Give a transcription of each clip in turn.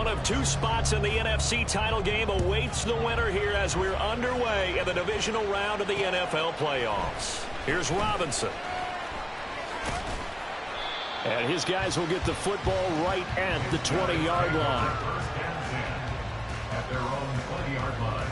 One of two spots in the NFC title game awaits the winner here as we're underway in the divisional round of the NFL playoffs. Here's Robinson. And his guys will get the football right at the 20-yard line. At their own 20-yard line.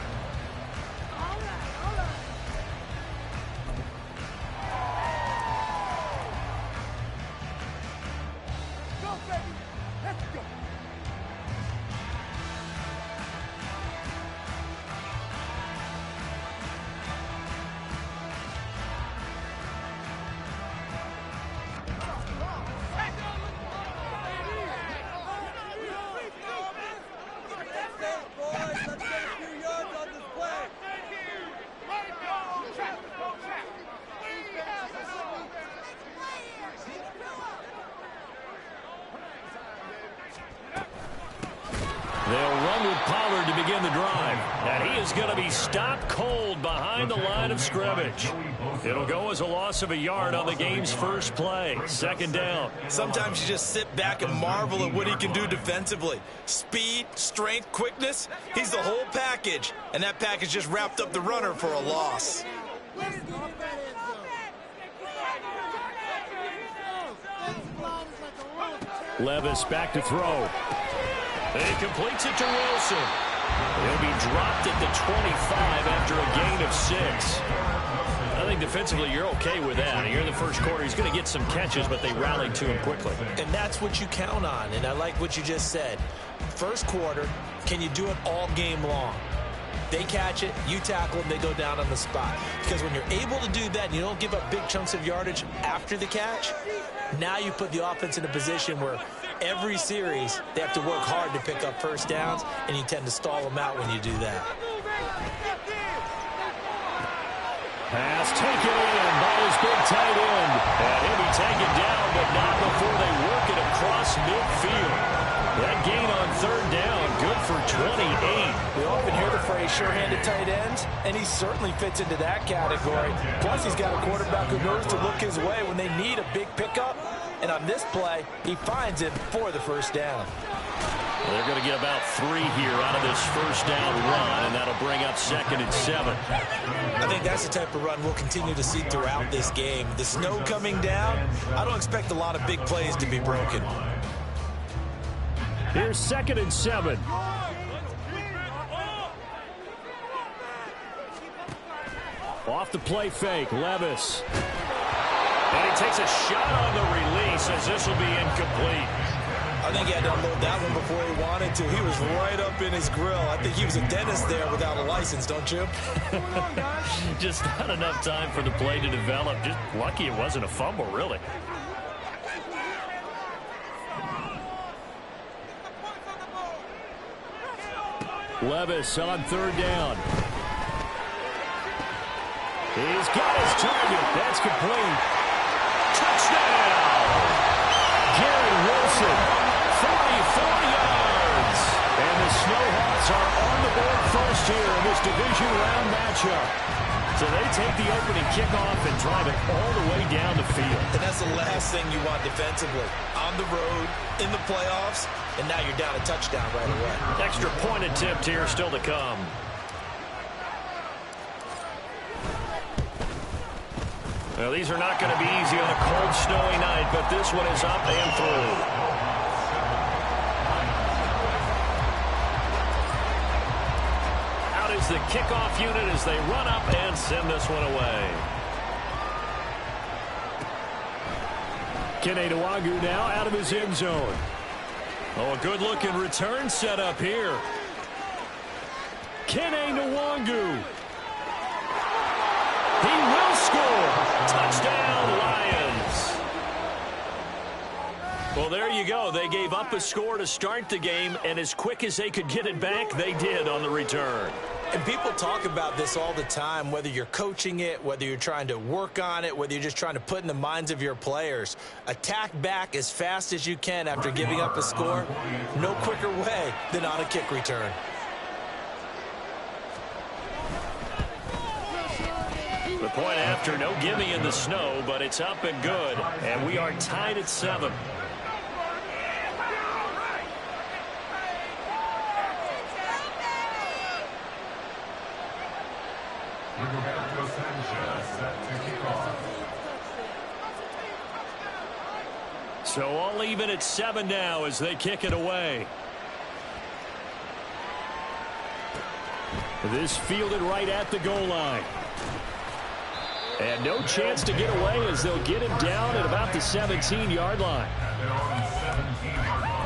They'll run with Pollard to begin the drive. And he is going to be stopped cold behind the line of scrimmage. It'll go as a loss of a yard on the game's first play. Second down. Sometimes you just sit back and marvel at what he can do defensively. Speed, strength, quickness. He's the whole package. And that package just wrapped up the runner for a loss. Levis back to throw. He completes it to Wilson. He'll be dropped at the 25 after a gain of 6. I think defensively you're okay with that. Here in the first quarter, he's going to get some catches, but they rallied to him quickly. And that's what you count on, and I like what you just said. First quarter, can you do it all game long? They catch it, you tackle them, they go down on the spot. Because when you're able to do that and you don't give up big chunks of yardage after the catch, now you put the offense in a position where every series they have to work hard to pick up first downs, and you tend to stall them out when you do that. Pass taken in by his big tight end. And he'll be taken down, but not before they work it across midfield. That gain on third down, good for 28. We often hear the phrase sure-handed tight ends, and he certainly fits into that category. Plus, he's got a quarterback who knows to look his way when they need a big pickup. And on this play, he finds it for the first down. Well, they're going to get about 3 here out of this first down run, and that'll bring up 2nd and 7. I think that's the type of run we'll continue to see throughout this game. The snow coming down, I don't expect a lot of big plays to be broken. Here's 2nd and 7. Off the play fake, Levis. And he takes a shot on the release as this will be incomplete. I think he had to unload that one before he wanted to. He was right up in his grill. I think he was a dentist there without a license, don't you? Just not enough time for the play to develop. Just lucky it wasn't a fumble, really. Levis on 3rd down. He's got his target. That's complete. Touchdown! Gary Wilson, 44 yards. And the Snowhawks are on the board first here in this division round matchup. So they take the opening kickoff and drive it all the way down the field. And that's the last thing you want defensively. On the road, in the playoffs, and now you're down a touchdown right away. Extra point attempt here still to come. Well, these are not going to be easy on a cold, snowy night, but this one is up and through. Out is the kickoff unit as they run up and send this one away. Kene Nwagu now out of his end zone. Oh, a good-looking return set up here. Kene Nwagu. He will score. Touchdown, Lions. Well, there you go. They gave up a score to start the game, and as quick as they could get it back, they did on the return. And people talk about this all the time, whether you're coaching it, whether you're trying to work on it, whether you're just trying to put in the minds of your players. Attack back as fast as you can after giving up a score. No quicker way than on a kick return. The point after, no gimme in the snow, but it's up and good. And we are tied at 7. Roberto Sanchez set to kick off. So all even at 7 now as they kick it away. This fielded right at the goal line. And no chance to get away as they'll get him down at about the 17-yard line. At their own 17-yard line.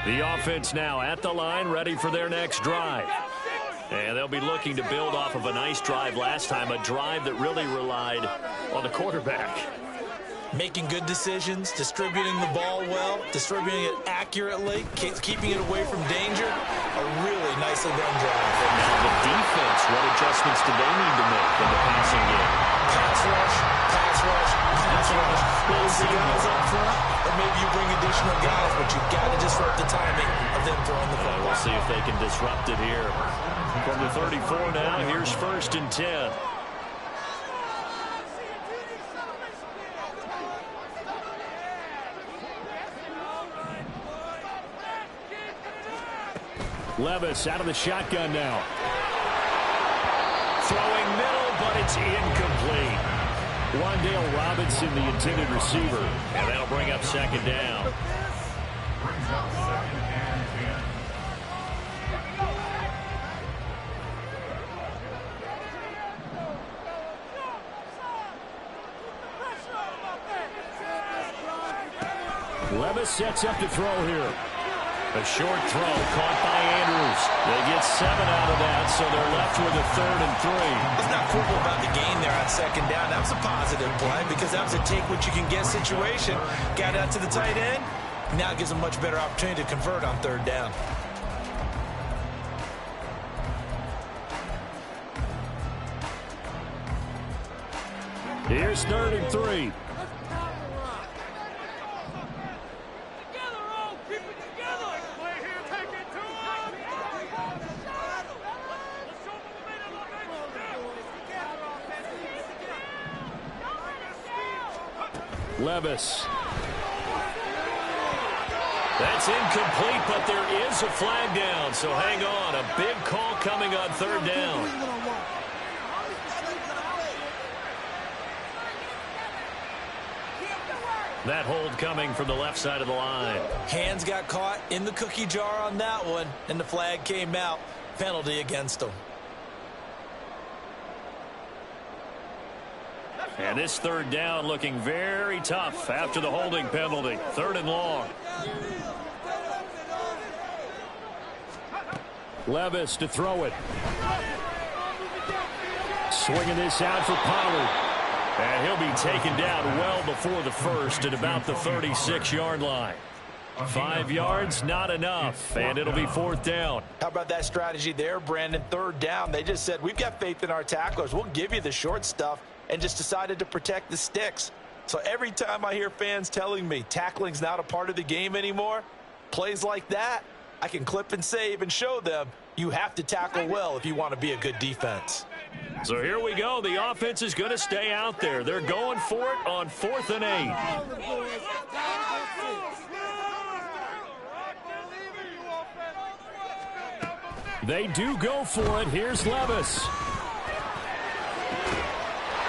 The offense now at the line, ready for their next drive. And they'll be looking to build off of a nice drive last time, a drive that really relied on the quarterback. Making good decisions, distributing the ball well, distributing it accurately, keeping it away from danger. A really nicely run drive. And now the defense, what adjustments do they need to make in the passing game? Pass rush, pass rush, pass rush. Those the guys up front, or maybe you bring additional guys, but you've got to disrupt the timing of them throwing the football. We'll see if they can disrupt it here. From the 34 now, here's 1st and 10. Levis out of the shotgun now. Throwing middle, but it's incomplete. Wandale Robinson, the intended receiver. And that'll bring up 2nd down. Brings up 2nd and 10. Levis sets up to throw here. A short throw caught by Andrews. They get 7 out of that, so they're left with a 3rd and 3. It's not football about the game there on 2nd down. That was a positive play because that was a take-what-you-can-get situation. Got out to the tight end. Now it gives them a much better opportunity to convert on 3rd down. Here's 3rd and 3. Levis. That's incomplete, but there is a flag down, so hang on. A big call coming on 3rd down. That hold coming from the left side of the line. Hands got caught in the cookie jar on that one, and the flag came out. Penalty against them. And this 3rd down looking very tough after the holding penalty. 3rd and long. Levis to throw it. Swinging this out for Pollard. And he'll be taken down well before the 1st at about the 36-yard line. 5 yards, not enough, and it'll be 4th down. How about that strategy there, Brandon? 3rd down. They just said, we've got faith in our tacklers. We'll give you the short stuff. And just decided to protect the sticks. So every time I hear fans telling me tackling's not a part of the game anymore, plays like that, I can clip and save and show them you have to tackle well if you want to be a good defense. So here we go. The offense is going to stay out there. They're going for it on 4th and 8. They do go for it. Here's Levis.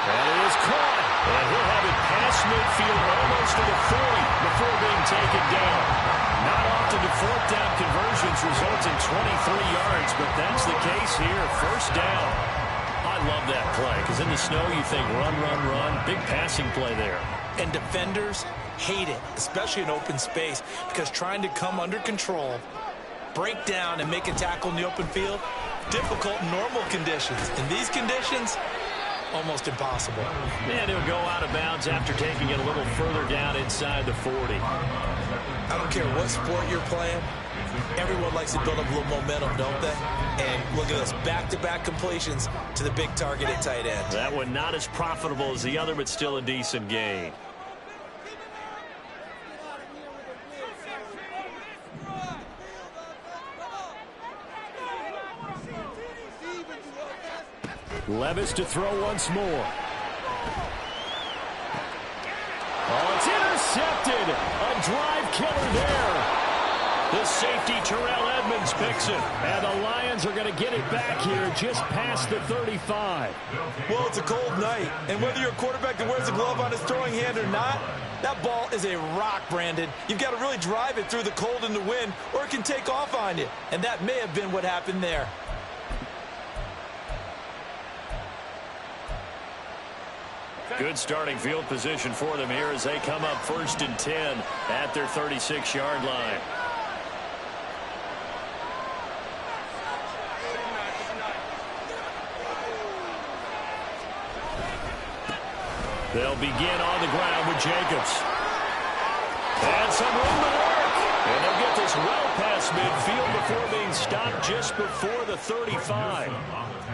And it is caught. And he'll have it past midfield almost to the 40 before being taken down. Not often do 4th down conversions result in 23 yards, but that's the case here. 1st down. I love that play because in the snow you think run, run, run. Big passing play there. And defenders hate it, especially in open space, because trying to come under control, break down, and make a tackle in the open field, difficult in normal conditions. In these conditions, almost impossible. And he'll go out of bounds after taking it a little further down inside the 40. I don't care what sport you're playing. Everyone likes to build up a little momentum, don't they? And look at this, back-to-back completions to the big target at tight end. That one not as profitable as the other, but still a decent gain. Levis to throw once more. Oh, it's intercepted. A drive killer there. The safety, Terrell Edmonds, picks it. And the Lions are going to get it back here just past the 35. Well, it's a cold night. And whether you're a quarterback that wears a glove on his throwing hand or not, that ball is a rock, Brandon. You've got to really drive it through the cold and the wind, or it can take off on you. And that may have been what happened there. Good starting field position for them here as they come up 1st and 10 at their 36-yard line. They'll begin on the ground with Jacobs. And some room to work. And they'll get this well past midfield before being stopped just before the 35.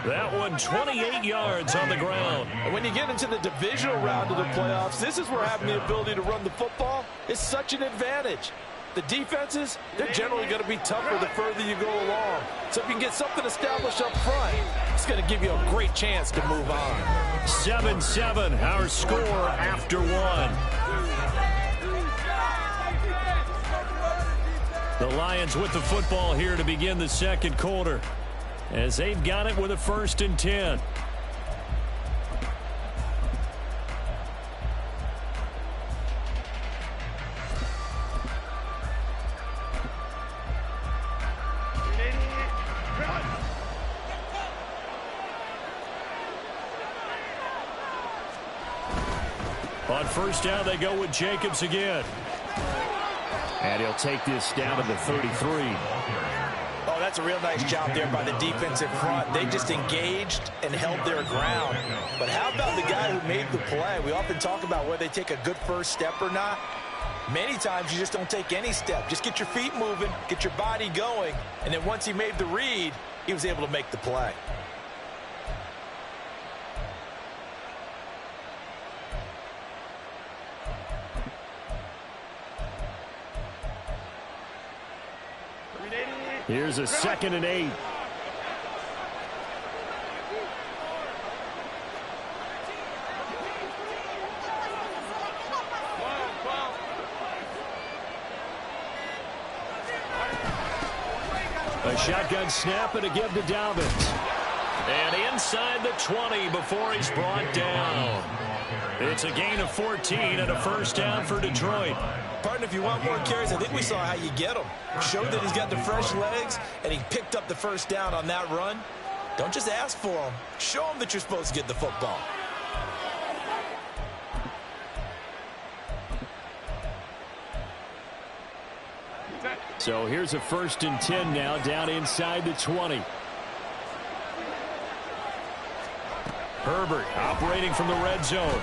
That one 28 yards on the ground. And when you get into the divisional round of the playoffs, this is where having the ability to run the football is such an advantage. The defenses, they're generally going to be tougher the further you go along. So if you can get something established up front, it's going to give you a great chance to move on. 7-7, our score after one. The Lions with the football here to begin the second quarter, as they've got it with a 1st and 10. On 1st down, they go with Jacobs again. And he'll take this down to the 33. Oh, that's a real nice job there by the defensive front. They just engaged and held their ground. But how about the guy who made the play? We often talk about whether they take a good first step or not. Many times you just don't take any step. Just get your feet moving, get your body going, and then once he made the read, he was able to make the play. Here's a 2nd and 8. A shotgun snap and a give to Dobbins. And inside the 20 before he's brought down. It's a gain of 14 and a 1st down for Detroit. Partner, if you want more carries, I think we saw how you get them. Showed that he's got the fresh legs, and he picked up the 1st down on that run. Don't just ask for them. Show them that you're supposed to get the football. So here's a 1st and 10 now, down inside the 20. Herbert operating from the red zone.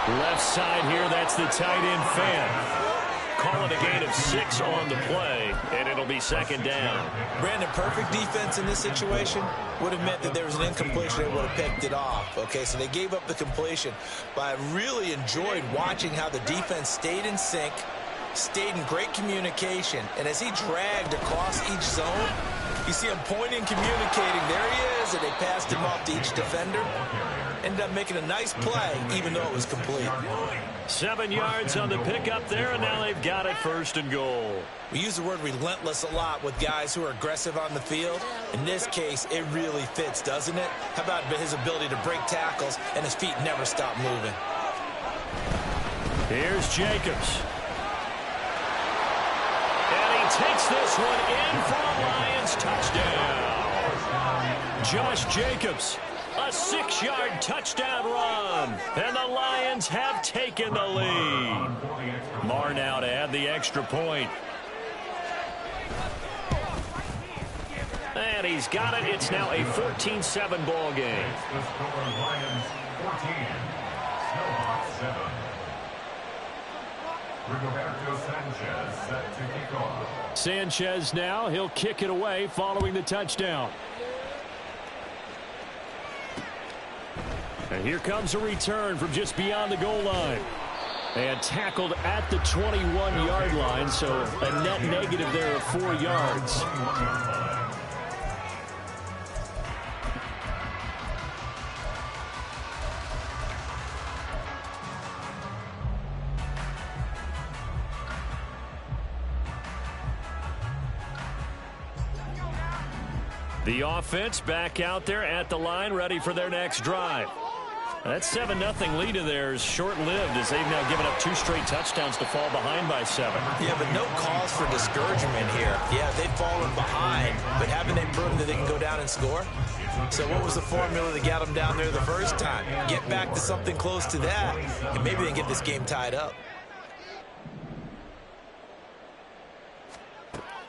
Left side here, that's the tight end Fan. Calling a gain of 6 on the play, and it'll be 2nd down. Brandon, perfect defense in this situation would have meant that there was an incompletion. They would have picked it off. Okay, so they gave up the completion. But I really enjoyed watching how the defense stayed in sync, stayed in great communication, and as he dragged across each zone, you see him pointing, communicating. There he is, and they passed him off to each defender. Ended up making a nice play, even though it was complete. 7 yards on the pickup there, and now they've got it 1st and goal. We use the word relentless a lot with guys who are aggressive on the field. In this case, it really fits, doesn't it? How about his ability to break tackles, and his feet never stop moving? Here's Jacobs. And he takes this one in for a Lions touchdown. Josh Jacobs, a 6-yard touchdown run. And the Lions have taken the lead. Mann now to add the extra point. And he's got it. It's now a 14-7 ball game. The score, Lions 14, Snowhawks 7. Rigoberto Sanchez set to kick off. Sanchez now, he'll kick it away following the touchdown. And here comes a return from just beyond the goal line. And tackled at the 21-yard line, so a net negative there of 4 yards. The offense back out there at the line, ready for their next drive. That 7-0 lead of theirs short-lived as they've now given up 2 straight touchdowns to fall behind by 7. Yeah, but no cause for discouragement here. Yeah, they've fallen behind, but haven't they proven that they can go down and score? So what was the formula that got them down there the first time? Get back to something close to that, and maybe they can get this game tied up.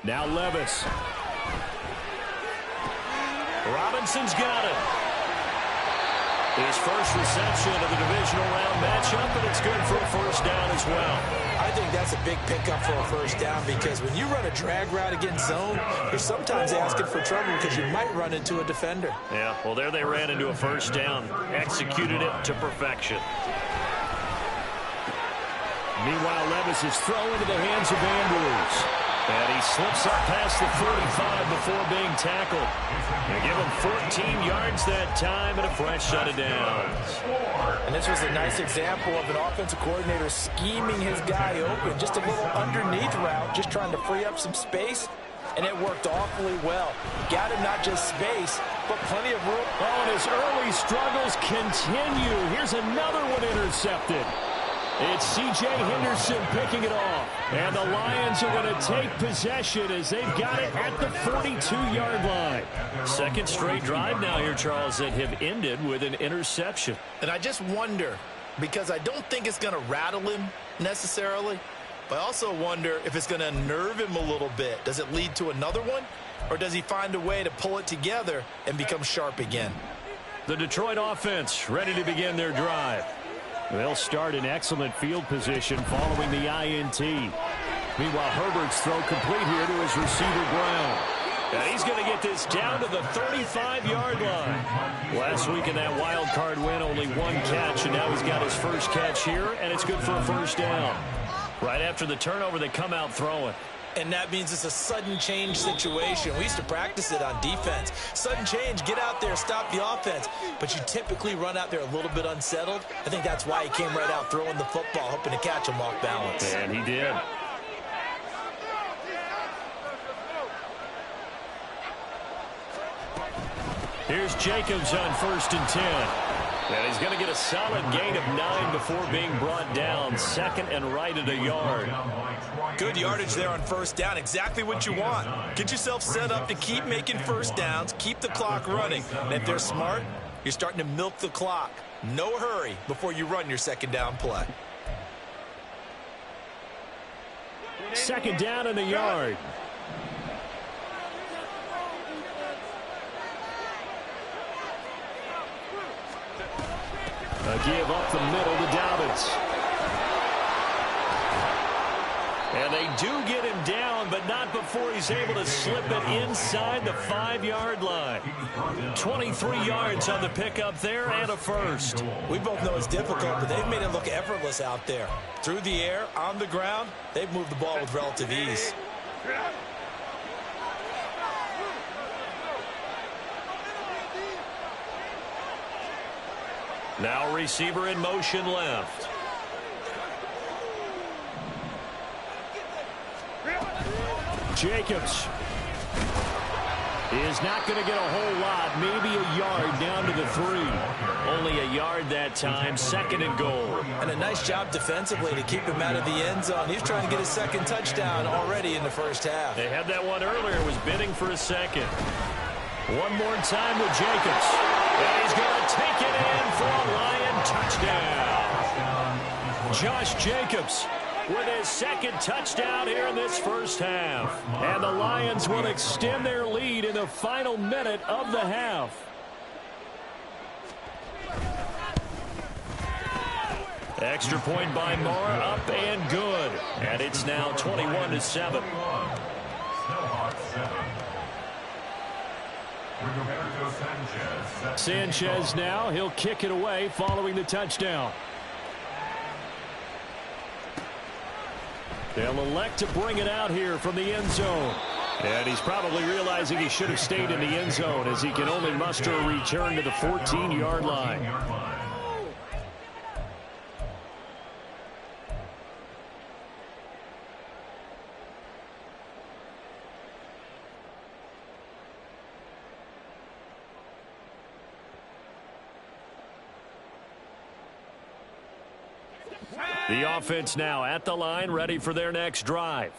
Now Levis. Robinson's got it. His first reception of the divisional round matchup, and it's good for a first down as well. I think that's a big pickup for a first down because when you run a drag route against zone, you're sometimes asking for trouble because you might run into a defender. Yeah, well, there they ran into a first down. Executed it to perfection. Meanwhile, Levis is thrown into the hands of Andrews. And he slips up past the 45 before being tackled. They give him 14 yards that time and a fresh set of downs. And this was a nice example of an offensive coordinator scheming his guy open. Just a little underneath route, just trying to free up some space. And it worked awfully well. Got him not just space, but plenty of room. Oh, and his early struggles continue. Here's another one intercepted. It's C.J. Henderson picking it off. And the Lions are going to take possession as they've got it at the 42-yard line. Second straight drive now here, Charles, that have ended with an interception. And I just wonder, because I don't think it's going to rattle him necessarily, but I also wonder if it's going to unnerve him a little bit. Does it lead to another one? Or does he find a way to pull it together and become sharp again? The Detroit offense ready to begin their drive. They'll start in excellent field position following the INT. Meanwhile, Herbert's throw complete here to his receiver, Brown. And he's going to get this down to the 35-yard line. Last week in that wild card win, only 1 catch, and now he's got his first catch here, and it's good for a first down. Right after the turnover, they come out throwing. And that means it's a sudden change situation. We used to practice it on defense. Sudden change, get out there, stop the offense. But you typically run out there a little bit unsettled. I think that's why he came right out throwing the football, hoping to catch him off balance. And he did. Here's Jacobs on 1st and 10. And he's going to get a solid gain of 9 before being brought down. Second and right at a yard. Good yardage there on first down. Exactly what you want. Get yourself set up to keep making first downs. Keep the clock running. And if they're smart, you're starting to milk the clock. No hurry before you run your second down play. Second down and a yard. A give up the middle to Dobbins. And they do get him down, but not before he's able to slip it inside the 5-yard line. 23 yards on the pickup there and a first. We both know it's difficult, but they've made it look effortless out there. Through the air, on the ground, they've moved the ball with relative ease. Now receiver in motion left. Jacobs is not going to get a whole lot, maybe a yard down to the 3. Only a yard that time, second and goal. And a nice job defensively to keep him out of the end zone. He's trying to get his second touchdown already in the first half. They had that one earlier, was bidding for a second. One more time with Jacobs. And he's going to take it in for a Lion touchdown. Josh Jacobs with his second touchdown here in this first half. And the Lions will extend their lead in the final minute of the half. Extra point by Moore, up and good. And it's now 21-7. Sanchez now, he'll kick it away following the touchdown. They'll elect to bring it out here from the end zone. And he's probably realizing he should have stayed in the end zone as he can only muster a return to the 14-yard line. The offense now at the line, ready for their next drive.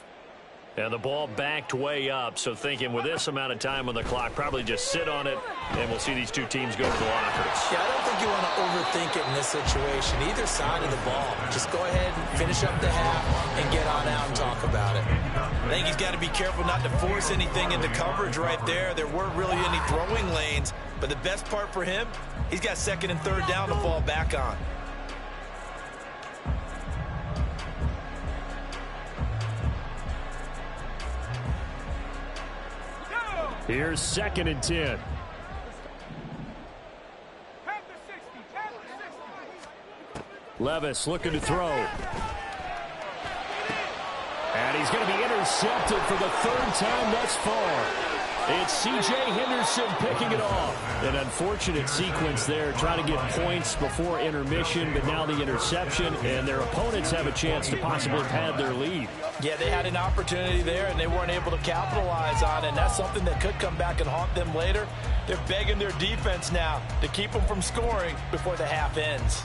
And the ball backed way up, so thinking with this amount of time on the clock, probably just sit on it, and we'll see these two teams go to the lockers. Yeah, I don't think you want to overthink it in this situation, either side of the ball. Just go ahead and finish up the half and get on out and talk about it. I think he's got to be careful not to force anything into coverage right there. There weren't really any throwing lanes, but the best part for him, he's got second and third down to fall back on. Here's 2nd and 10. Levis looking to throw. And he's going to be intercepted for the 3rd time thus far. It's C.J. Henderson picking it off. An unfortunate sequence there, trying to get points before intermission, but now the interception, and their opponents have a chance to possibly pad their lead. Yeah, they had an opportunity there, and they weren't able to capitalize on it, and that's something that could come back and haunt them later. They're begging their defense now to keep them from scoring before the half ends.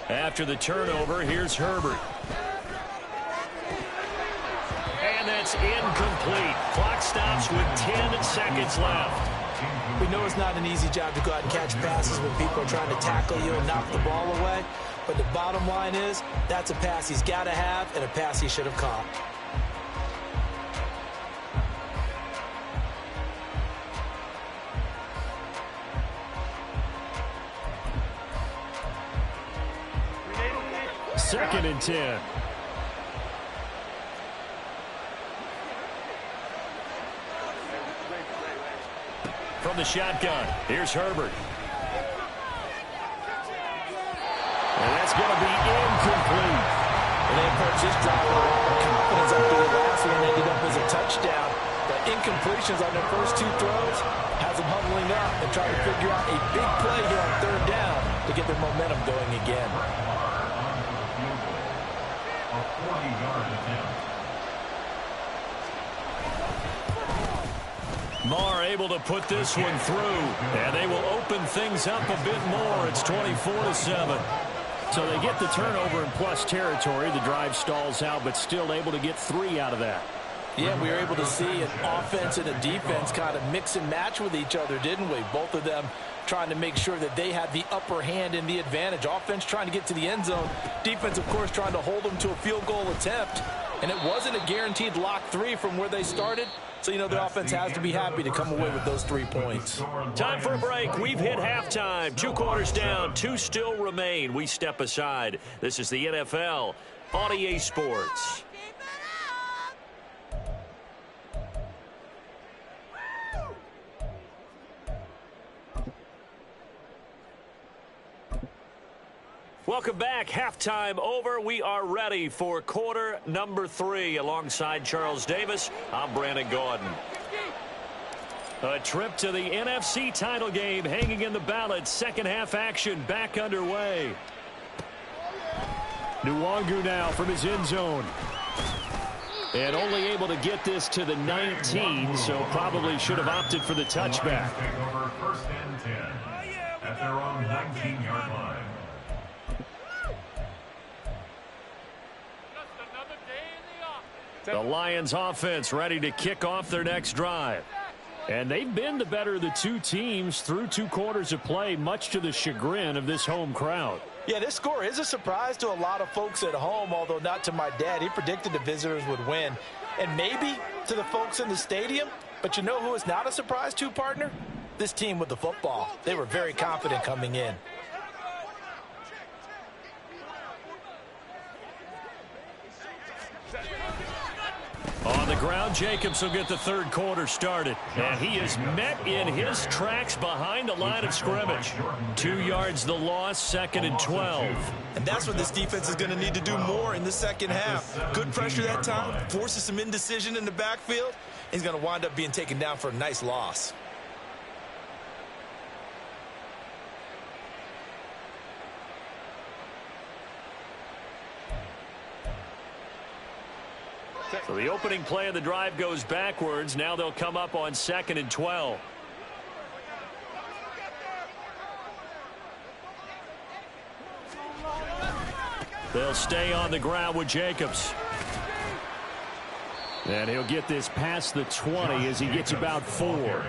After the turnover, here's Herbert. And that's incomplete. Clock stops with 10 seconds left. We know it's not an easy job to go out and catch passes when people are trying to tackle you and knock the ball away. But the bottom line is, that's a pass he's got to have and a pass he should have caught. Second and 10. From the shotgun, here's Herbert. And that's going to be incomplete. And they approached this drive with a lot of confidence after the last one ended up as a touchdown. But incompletions on their first 2 throws has them huddling up and trying to figure out a big play here on 3rd down to get their momentum going again. Marr able to put this one through, and they will open things up a bit more. It's 24-7. So they get the turnover in plus territory. The drive stalls out, but still able to get 3 out of that. Yeah, we were able to see an offense and a defense kind of mix and match with each other, didn't we? Both of them trying to make sure that they had the upper hand and the advantage. Offense trying to get to the end zone. Defense, of course, trying to hold them to a field goal attempt. And it wasn't a guaranteed lock 3 from where they started. So, you know, the offense has to be happy to come away with those 3 points. Time for a break. We've hit halftime. 2 quarters down. 2 still remain. We step aside. This is the NFL on EA Sports. Welcome back. Halftime over. We are ready for quarter number 3. Alongside Charles Davis, I'm Brandon Gordon. A trip to the NFC title game hanging in the balance. Second half action back underway. Nwangu now from his end zone. And only able to get this to the 19, so probably should have opted for the touchback. First and 10 at their own 19-yard line. The Lions offense ready to kick off their next drive. And they've been the better of the 2 teams through 2 quarters of play, much to the chagrin of this home crowd. Yeah, this score is a surprise to a lot of folks at home, although not to my dad. He predicted the visitors would win. And maybe to the folks in the stadium. But you know who is not a surprise to, partner? This team with the football. They were very confident coming in. On On the ground, Jacobs will get the third quarter started. And he is met in his tracks behind the line of scrimmage. 2 yards the loss, 2nd and 12. And that's what this defense is going to need to do more in the second half. Good pressure that time, forces some indecision in the backfield. He's going to wind up being taken down for a nice loss. So the opening play of the drive goes backwards. Now they'll come up on 2nd and 12. They'll stay on the ground with Jacobs. And he'll get this past the 20 as he gets about 4.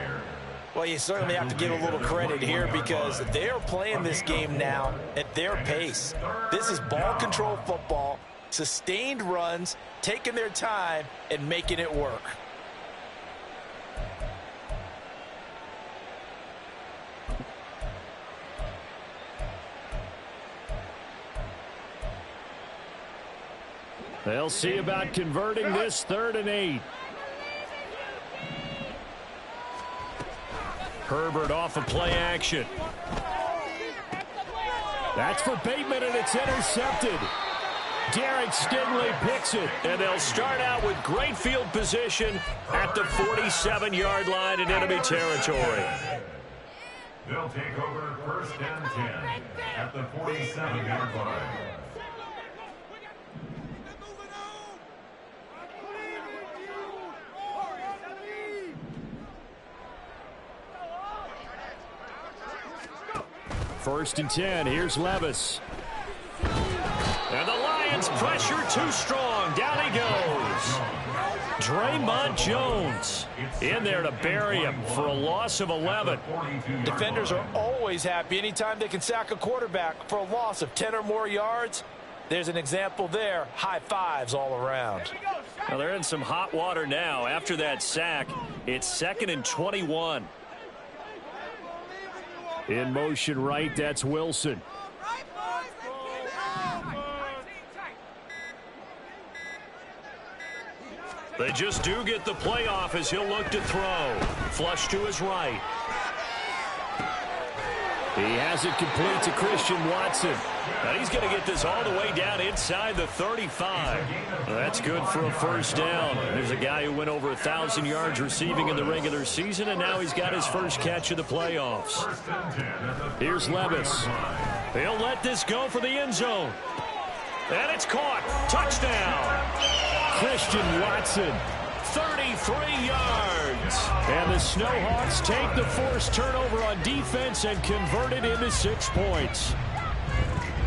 Well, you certainly have to give a little credit here because they're playing this game now at their pace. This is ball control football, sustained runs, taking their time and making it work. They'll see about converting this 3rd and 8. Herbert off of play action. That's for Bateman, and it's intercepted. Derek Stingley picks it, and they'll start out with great field position at the 47-yard line in enemy territory. They'll take over 1st and 10 at the 47-yard line. First and 10. Here's Levis. And the Lions pressure too strong. Down he goes. Draymond Jones in there to bury him for a loss of 11. Defenders are always happy anytime they can sack a quarterback for a loss of 10 or more yards. There's an example there. High fives all around. Well, they're in some hot water now. After that sack, it's 2nd and 21. In motion right, that's Wilson. They just do get the playoff as he'll look to throw. Flush to his right. He has it complete to Christian Watson. And he's going to get this all the way down inside the 35. That's good for a first down. There's a guy who went over 1,000 yards receiving in the regular season, and now he's got his first catch of the playoffs. Here's Levis. He'll let this go for the end zone. And it's caught. Touchdown. Christian Watson, 33 yards. And the Snowhawks take the forced turnover on defense and convert it into 6 points.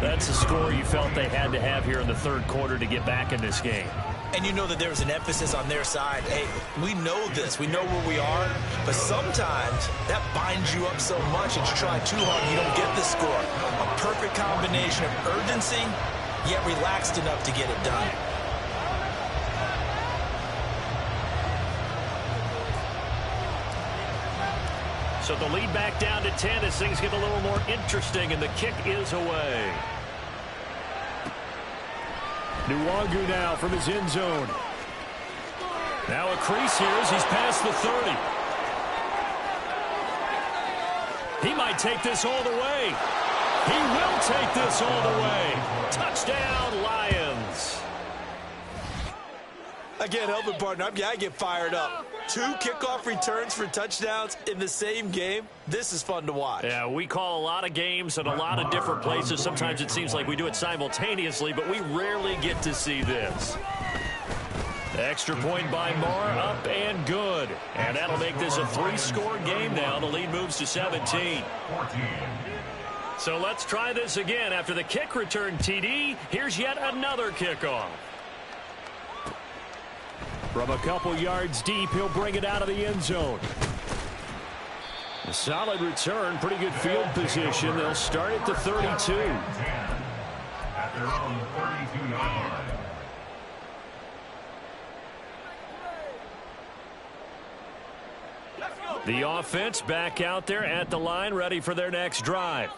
That's the score you felt they had to have here in the third quarter to get back in this game. And you know that there was an emphasis on their side. Hey, we know this. We know where we are. But sometimes that binds you up so much that you try too hard and you don't get the score. A perfect combination of urgency, yet relaxed enough to get it done. So the lead back down to 10 as things get a little more interesting, and the kick is away. Nwangu now from his end zone. Now a crease here as he's past the 30. He might take this all the way. He will take this all the way. Touchdown, Lions. Again, help it, partner. I get fired up. 2 kickoff returns for touchdowns in the same game. This is fun to watch. Yeah, we call a lot of games at a lot of different places. Sometimes it seems like we do it simultaneously, but we rarely get to see this. Extra point by Marr, up and good. And that'll make this a 3-score game now. The lead moves to 17. So let's try this again. After the kick return TD, here's yet another kickoff. From a couple yards deep, he'll bring it out of the end zone. A solid return, pretty good field position. They'll start at the 32. At their own 32-yard line. The offense back out there at the line, ready for their next drive.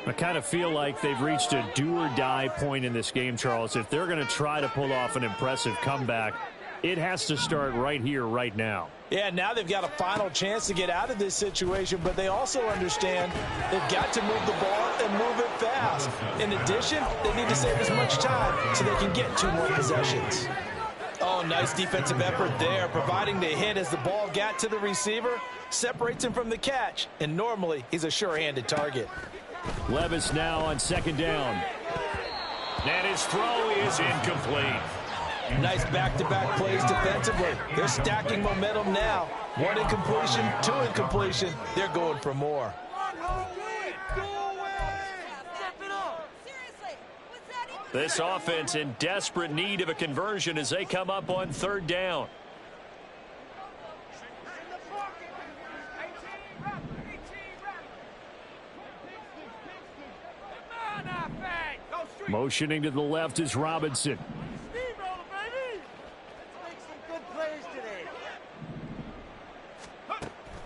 I kind of feel like they've reached a do-or-die point in this game, Charles. If they're going to try to pull off an impressive comeback, It has to start right here, right now. Yeah, now they've got a final chance to get out of this situation, but they also understand they've got to move the ball and move it fast. In addition, they need to save as much time so they can get 2 more possessions. Oh, nice defensive effort there, providing the hit as the ball got to the receiver, separates him from the catch, and normally he's a sure-handed target. Levis now on 2nd down. And his throw is incomplete. Nice back-to-back plays defensively. They're stacking momentum now. 1 incompletion, 2 incompletion. They're going for more. This offense in desperate need of a conversion as they come up on 3rd down. Motioning to the left is Robinson.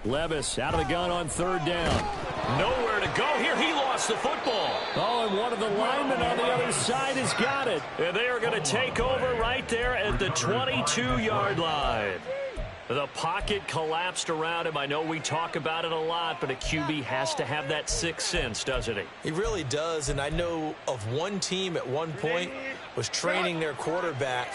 Levis out of the gun on 3rd down. Nowhere to go here. He lost the football. Oh, and one of the linemen on the other side has got it. And they are going to take over right there at the 22-yard line. The pocket collapsed around him. I know we talk about it a lot, but a QB has to have that 6th sense, doesn't he? He really does, and I know of one team at one point was training their quarterback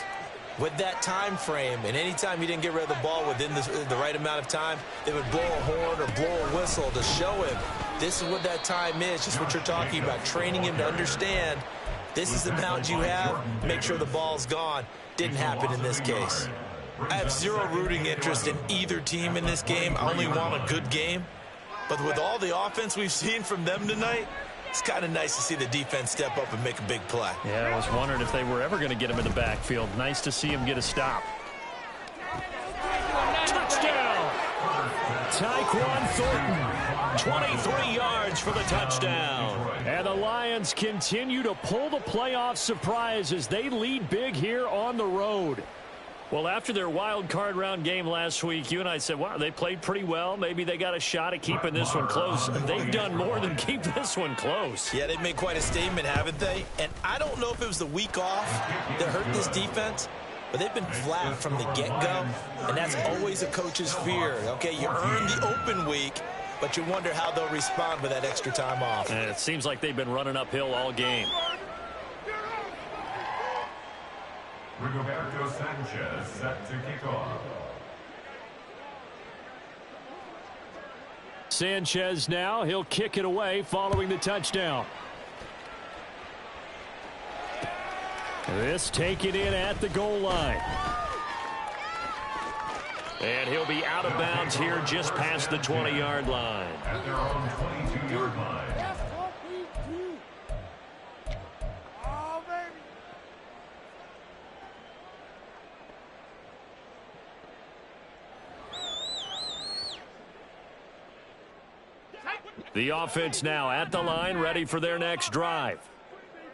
with that time frame, and anytime he didn't get rid of the ball within the right amount of time, they would blow a horn or blow a whistle to show him this is what that time is, just what you're talking about, training him to understand this is the amount you have, make sure the ball's gone. Didn't happen in this case. I have zero rooting interest in either team in this game. I only want a good game. But with all the offense we've seen from them tonight, it's kind of nice to see the defense step up and make a big play. Yeah, I was wondering if they were ever going to get him in the backfield. Nice to see him get a stop. Touchdown! Tyquan Thornton, 23 yards for the touchdown. And the Lions continue to pull the playoff surprise as they lead big here on the road. Well, after their wild card round game last week, you and I said, wow, they played pretty well. Maybe they got a shot at keeping this one close. They've done more than keep this one close. Yeah, they've made quite a statement, haven't they? And I don't know if it was the week off that hurt this defense, but they've been flat from the get-go, and that's always a coach's fear. Okay, you earn the open week, but you wonder how they'll respond with that extra time off. And it seems like they've been running uphill all game. Rigoberto Sanchez set to kick off. Sanchez now, he'll kick it away following the touchdown. This taken in at the goal line. And he'll be out of bounds here just past the 20-yard line. At their own 22-yard line. The offense now at the line, ready for their next drive.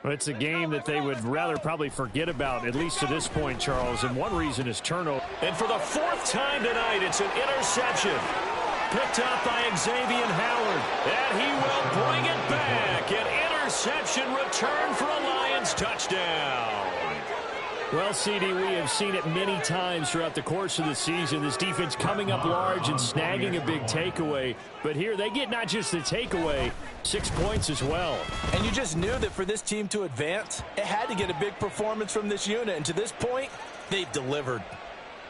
It's a game that they would rather probably forget about, at least to this point, Charles, and one reason is turnover. And for the 4th time tonight, it's an interception. Picked up by Xavier Howard, and he will bring it back. An interception return for a Lions touchdown. Well, CD, we have seen it many times throughout the course of the season. This defense coming up large and snagging a big takeaway. But here they get not just the takeaway, 6 points as well. And you just knew that for this team to advance, it had to get a big performance from this unit. And to this point, they've delivered.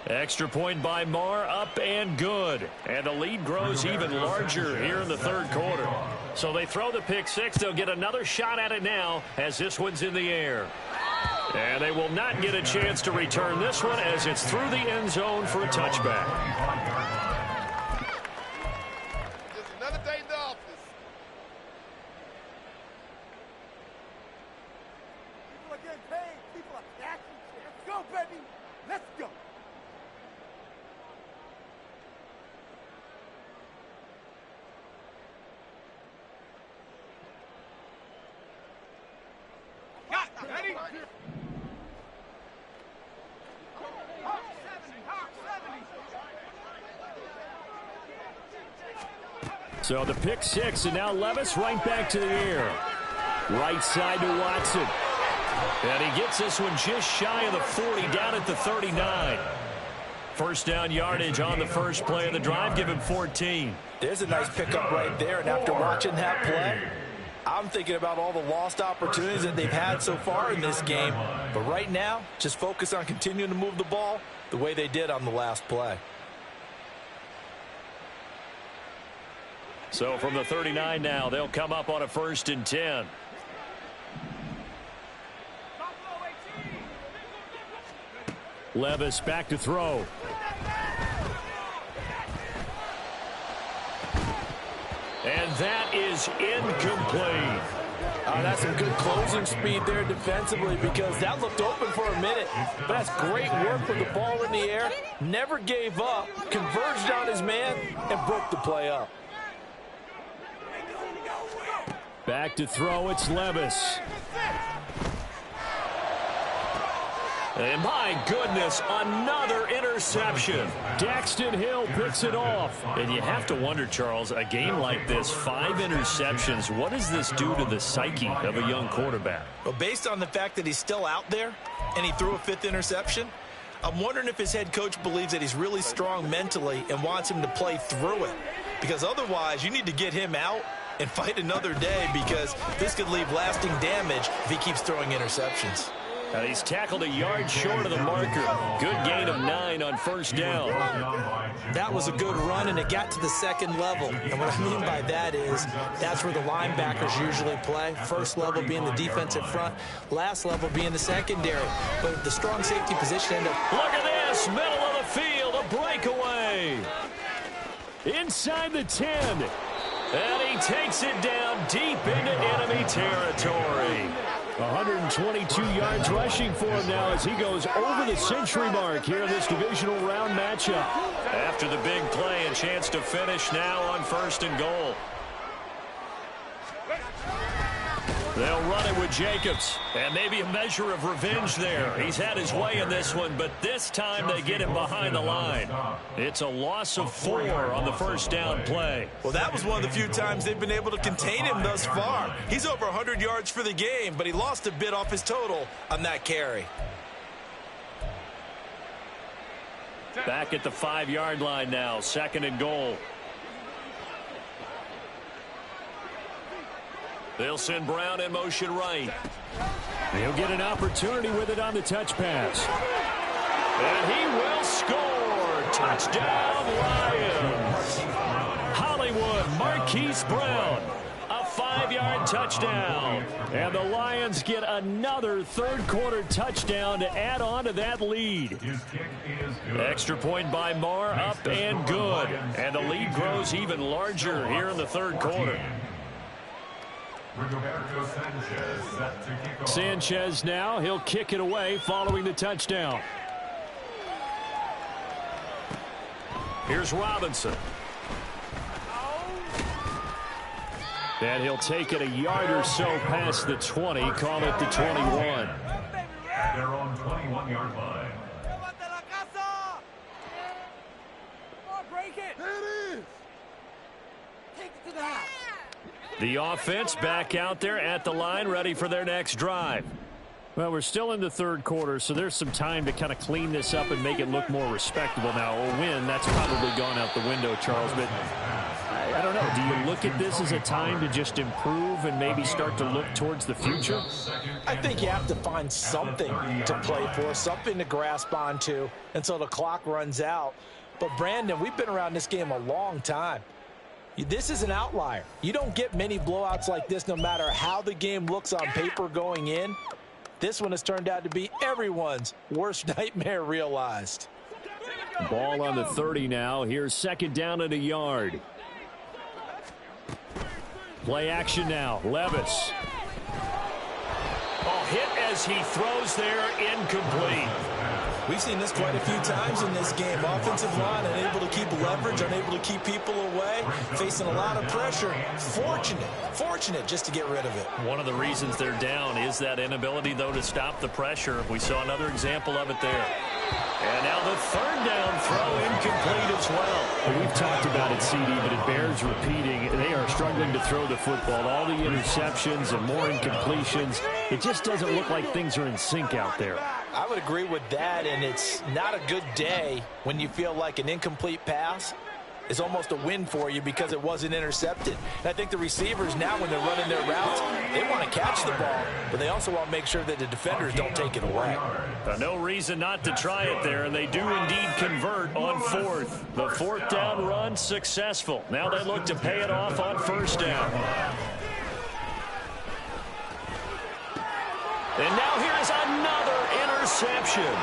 Extra point by Marr, up and good. And the lead grows even larger here in the 3rd quarter. So they throw the pick 6. They'll get another shot at it now as this one's in the air. And they will not get a chance to return this one as it's through the end zone for a touchback. Just another day in the office. People are getting paid. People are cashing. Let's go, baby. Let's go. Ready? So the pick 6, and now Levis right back to the air. Right side to Watson. And he gets this one just shy of the 40, down at the 39. First down yardage on the first play of the drive, give him 14. There's a nice pickup right there, and after watching that play, I'm thinking about all the lost opportunities that they've had so far in this game. But right now, just focus on continuing to move the ball the way they did on the last play. So from the 39 now, they'll come up on a 1st and 10. Levis back to throw. And that is incomplete. That's some good closing speed there defensively, because that looked open for a minute. But that's great work with the ball in the air. Never gave up, converged on his man, and broke the play up. Back to throw, it's Levis. And my goodness, another interception. Daxton Hill picks it off. And you have to wonder, Charles, a game like this, 5 interceptions, what does this do to the psyche of a young quarterback? Well, based on the fact that he's still out there and he threw a 5th interception, I'm wondering if his head coach believes that he's really strong mentally and wants him to play through it. Because otherwise, you need to get him out and fight another day, because this could leave lasting damage if he keeps throwing interceptions. And he's tackled a yard short of the marker. Good gain of 9 on first down. That was a good run, and it got to the second level. And what I mean by that is that's where the linebackers usually play. First level being the defensive front, last level being the secondary. But the strong safety position ended up... Look at this, middle of the field, a breakaway. Inside the 10. And he takes it down deep into enemy territory. 122 yards rushing for him now as he goes over the century mark here in this divisional round matchup. After the big play, a chance to finish now on 1st and goal. They'll run it with Jacobs, and maybe a measure of revenge there. He's had his way in this one, but this time they get him behind the line. It's a loss of 4 on the first down play. Well, that was one of the few times they've been able to contain him thus far. He's over 100 yards for the game, but he lost a bit off his total on that carry. Back at the 5-yard line now, 2nd and goal. They'll send Brown in motion right. He'll get an opportunity with it on the touch pass. And he will score. Touchdown, Lions. Hollywood, Marquise Brown. A 5-yard touchdown. And the Lions get another third-quarter touchdown to add on to that lead. Extra point by Marr, up and good. And the lead grows even larger here in the third quarter. Sanchez now, he'll kick it away following the touchdown. Here's Robinson. And he'll take it a yard or so past the 20, call it the 21. They're on 21-yard line. Break it. There it is. Take it to the house. The offense back out there at the line, ready for their next drive. Well, we're still in the third quarter, so there's some time to kind of clean this up and make it look more respectable now. A win, that's probably gone out the window, Charles, but I don't know. Do you look at this as a time to just improve and maybe start to look towards the future? I think you have to find something to play for, something to grasp onto until the clock runs out. But, Brandon, we've been around this game a long time. This is an outlier. You don't get many blowouts like this no matter how the game looks on paper going in. This one has turned out to be everyone's worst nightmare realized. Ball on the 30 now. Here's 2nd down and a yard. Play action now. Levis. Oh, hit as he throws there, incomplete. We've seen this quite a few times in this game. Offensive line unable to keep leverage, unable to keep people away, facing a lot of pressure. Fortunate just to get rid of it. One of the reasons they're down is that inability, though, to stop the pressure. We saw another example of it there. And now the third down throw incomplete as well. Well, we've talked about it, CD, but it bears repeating. They are struggling to throw the football. All the interceptions and more incompletions. It just doesn't look like things are in sync out there. I would agree with that, and it's not a good day when you feel like an incomplete pass is almost a win for you because it wasn't intercepted. And I think the receivers now, when they're running their routes, they want to catch the ball, but they also want to make sure that the defenders don't take it away. No reason not to try it there, and they do indeed convert on fourth. The fourth down run successful. Now they look to pay it off on first down. And now here is another interception.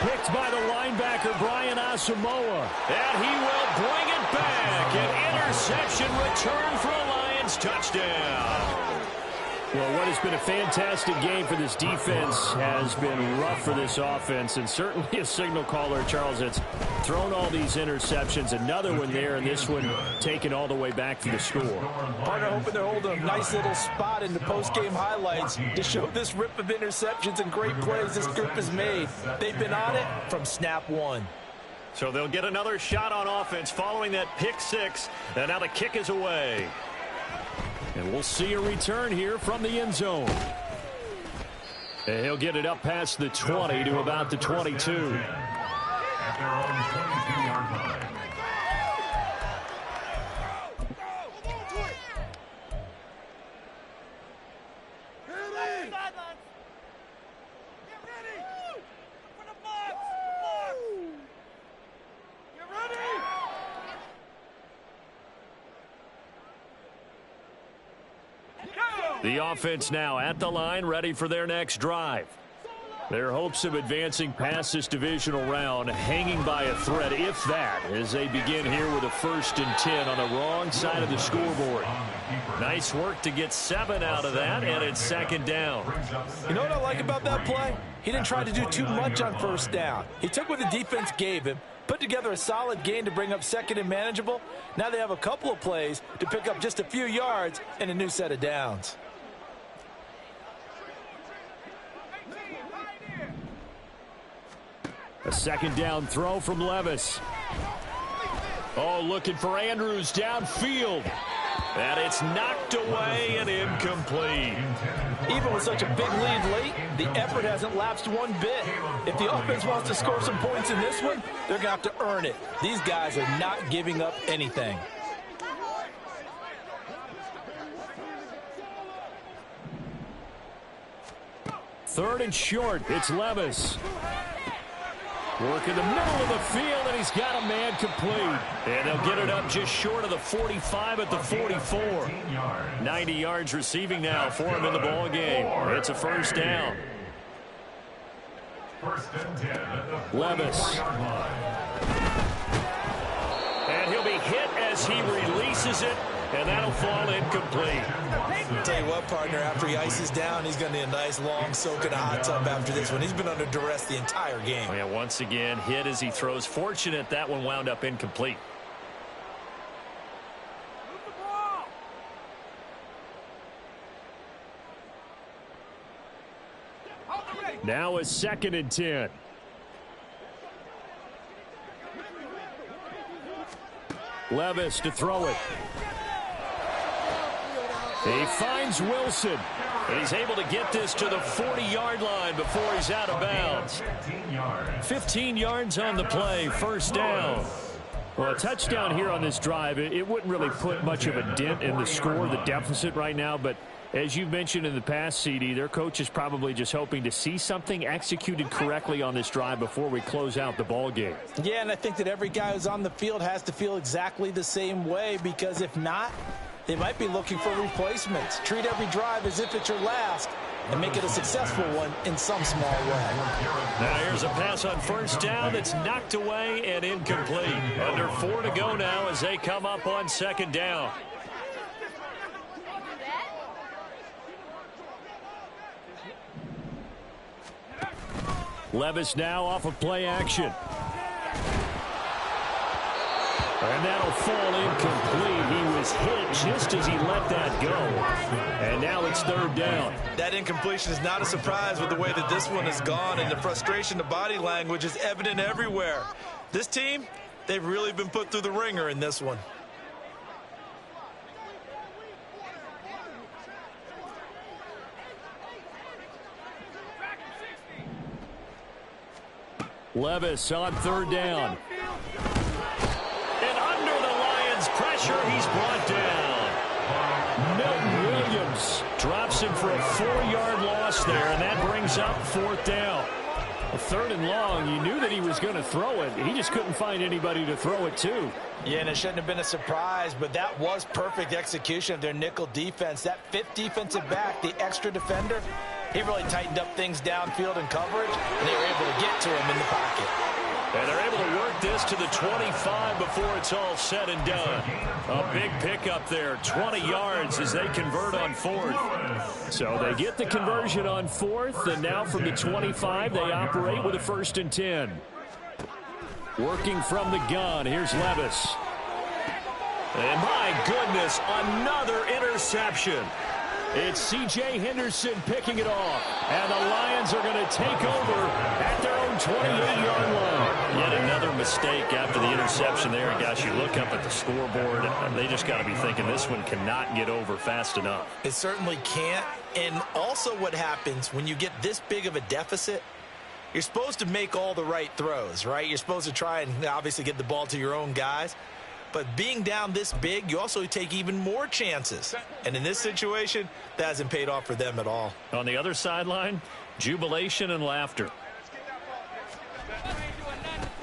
Picked by the linebacker, Brian Asamoah. And he will bring it back. An interception return for a Lions touchdown. Well, what has been a fantastic game for this defense has been rough for this offense, and certainly a signal caller, Charles, that's thrown all these interceptions. Another one there, and this one taken all the way back for the score. Partner, hoping they're holding a nice little spot in the post-game highlights to show this rip of interceptions and great plays this group has made. They've been on it from snap one. So they'll get another shot on offense following that pick six, and now the kick is away. And we'll see a return here from the end zone. And he'll get it up past the 20 to about the 22. At their own 22-yard line. The offense now at the line, ready for their next drive. Their hopes of advancing past this divisional round hanging by a thread, if that, as they begin here with a 1st and 10 on the wrong side of the scoreboard. Nice work to get 7 out of that, and it's second down. You know what I like about that play? He didn't try to do too much on first down. He took what the defense gave him, put together a solid gain to bring up second and manageable. Now they have a couple of plays to pick up just a few yards and a new set of downs. A second down throw from Levis. Oh, looking for Andrews downfield. And it's knocked away and incomplete. Even with such a big lead late, the effort hasn't lapsed one bit. If the offense wants to score some points in this one, they're going to have to earn it. These guys are not giving up anything. Third and short, it's Levis. Work in the middle of the field, and he's got a man complete. And they'll get it up just short of the 45 at the 44. 90 yards receiving now for him in the ball game. It's a first down. First and 10 at the Levis. And he'll be hit as he releases it, and that'll fall incomplete. I'll tell you what, partner, after he ices down, he's going to need a nice long soak in a hot tub after this one. He's been under duress the entire game. Yeah, once again, hit as he throws. Fortunate that one wound up incomplete. Now a 2nd and 10. Levis to throw it. He finds Wilson. And he's able to get this to the 40-yard line before he's out of bounds. 15 yards on the play, first down. Well, a touchdown here on this drive, it wouldn't really put much of a dent in the score, the deficit right now, but as you've mentioned in the past, CD, their coach is probably just hoping to see something executed correctly on this drive before we close out the ball game. Yeah, and I think that every guy who's on the field has to feel exactly the same way, because if not, they might be looking for replacements. Treat every drive as if it's your last and make it a successful one in some small way. Now here's a pass on first down that's knocked away and incomplete. Under 4 to go now as they come up on second down. Levis now off of play action. And that'll fall incomplete. He was hit just as he let that go. And now it's third down. That incompletion is not a surprise with the way that this one has gone, and the frustration, the body language is evident everywhere. This team, they've really been put through the ringer in this one. Levis on third down. And under the Lions' pressure, he's brought down. Milton Williams drops him for a 4-yard loss there, and that brings up fourth down. A third and long, you knew that he was going to throw it. He just couldn't find anybody to throw it to. Yeah, and it shouldn't have been a surprise, but that was perfect execution of their nickel defense. That fifth defensive back, the extra defender, he really tightened up things downfield in coverage, and they were able to get to him in the pocket. And they're able to work this to the 25 before it's all said and done. A big pickup there, 20 yards as they convert on fourth. So they get the conversion on fourth, and now from the 25, they operate with a 1st and 10. Working from the gun, here's Levis. And my goodness, another interception. It's C.J. Henderson picking it off. And the Lions are going to take over at their own 28-yard line. Yet another mistake after the interception there. And gosh, you look up at the scoreboard, and they just got to be thinking this one cannot get over fast enough. It certainly can't. And also what happens when you get this big of a deficit, you're supposed to make all the right throws, right? You're supposed to try and obviously get the ball to your own guys. But being down this big, you also take even more chances. And in this situation, that hasn't paid off for them at all. On the other sideline, jubilation and laughter.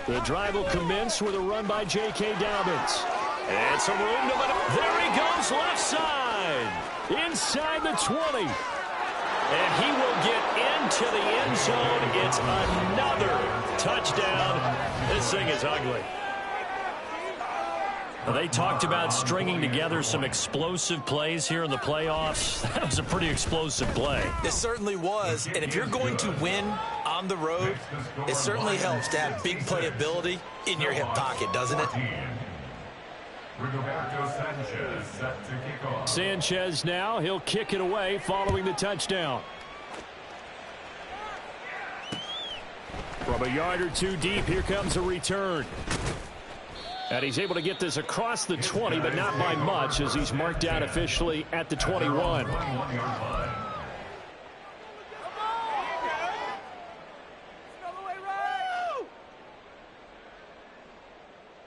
The drive will commence with a run by J.K. Dobbins. And some room to maneuver. There he goes, left side. Inside the 20. And he will get into the end zone. It's another touchdown. This thing is ugly. They talked about stringing together some explosive plays here in the playoffs. That was a pretty explosive play. It certainly was. And if you're going to win on the road, it certainly helps to have big playability in your hip pocket, doesn't it? Sanchez now, he'll kick it away following the touchdown. From a yard or two deep, here comes a return. And he's able to get this across the 20, but not by much, as he's marked down officially at the 21.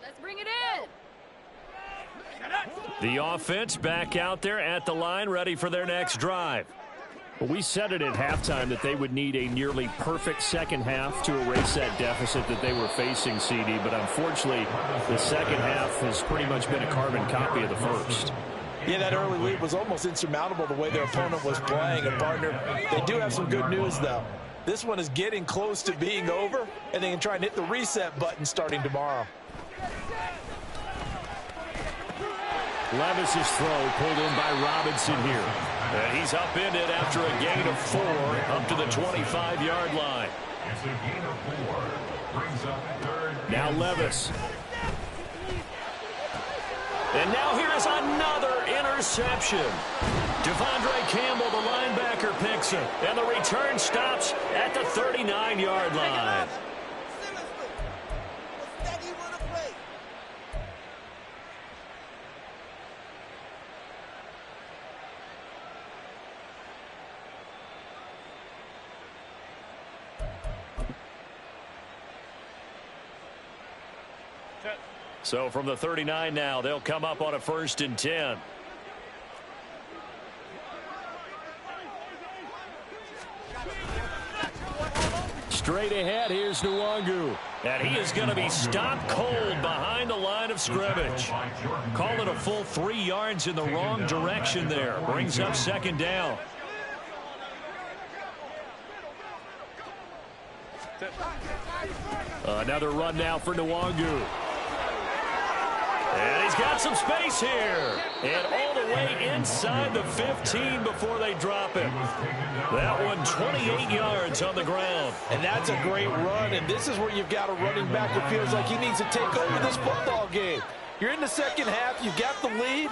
Let's bring it in. The offense back out there at the line, ready for their next drive. Well, we said it at halftime that they would need a nearly perfect second half to erase that deficit that they were facing, CD. But unfortunately, the second half has pretty much been a carbon copy of the first. Yeah, that early lead was almost insurmountable the way their opponent was playing. And, partner, they do have some good news, though. This one is getting close to being over, and they can try and hit the reset button starting tomorrow. Levis's throw pulled in by Robinson here. And he's upended after a gain of 4 up to the 25-yard line. It's a gain of 4. Brings up third. Now Levis. And now here is another interception. Devondre Campbell, the linebacker, picks it. And the return stops at the 39-yard line. So from the 39 now, they'll come up on a 1st and 10. Straight ahead, here's Nwangu. And he is going to be stopped cold behind the line of scrimmage. Call it a full 3 yards in the wrong direction there. Brings up 2nd down. Another run now for Nwangu. And he's got some space here. And all the way inside the 15 before they drop it. That one 28 yards on the ground. And that's a great run. And this is where you've got a running back that feels like he needs to take over this football game. You're in the second half. You got the lead.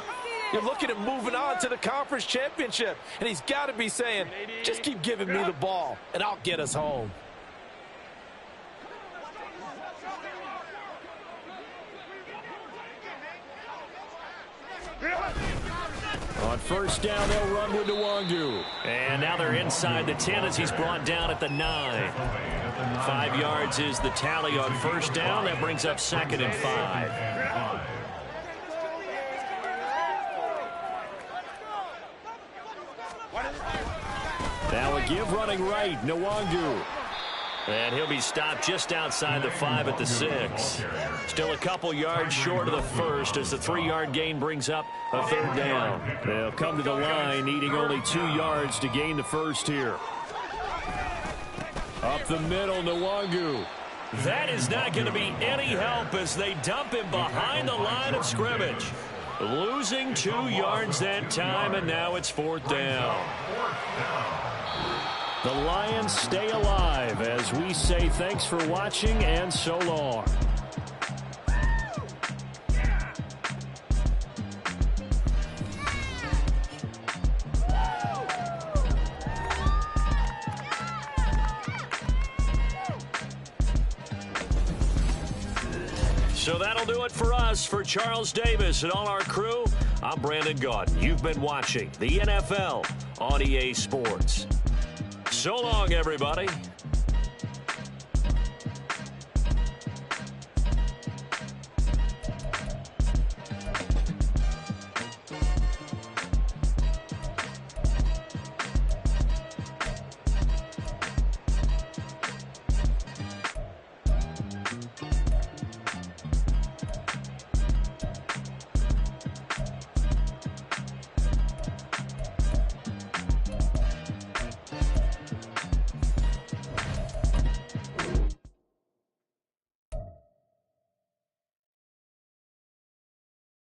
You're looking at moving on to the conference championship. And he's got to be saying, just keep giving me the ball, and I'll get us home. On first down, they'll run with Nwangu. And now they're inside the 10 as he's brought down at the 9. 5 yards is the tally on first down. That brings up 2nd and 5. Now a give running right, Nwangu. And he'll be stopped just outside the 5 at the 6. Still a couple yards short of the first as the 3-yard gain brings up a 3rd down. They'll come to the line needing only 2 yards to gain the first here. Up the middle, Nwangu. That is not going to be any help as they dump him behind the line of scrimmage. Losing 2 yards that time, and now it's 4th down. The Lions stay alive as we say thanks for watching and so long. So that'll do it for us. For Charles Davis and all our crew, I'm Brandon Gaudin. You've been watching the NFL on EA Sports. So long, everybody.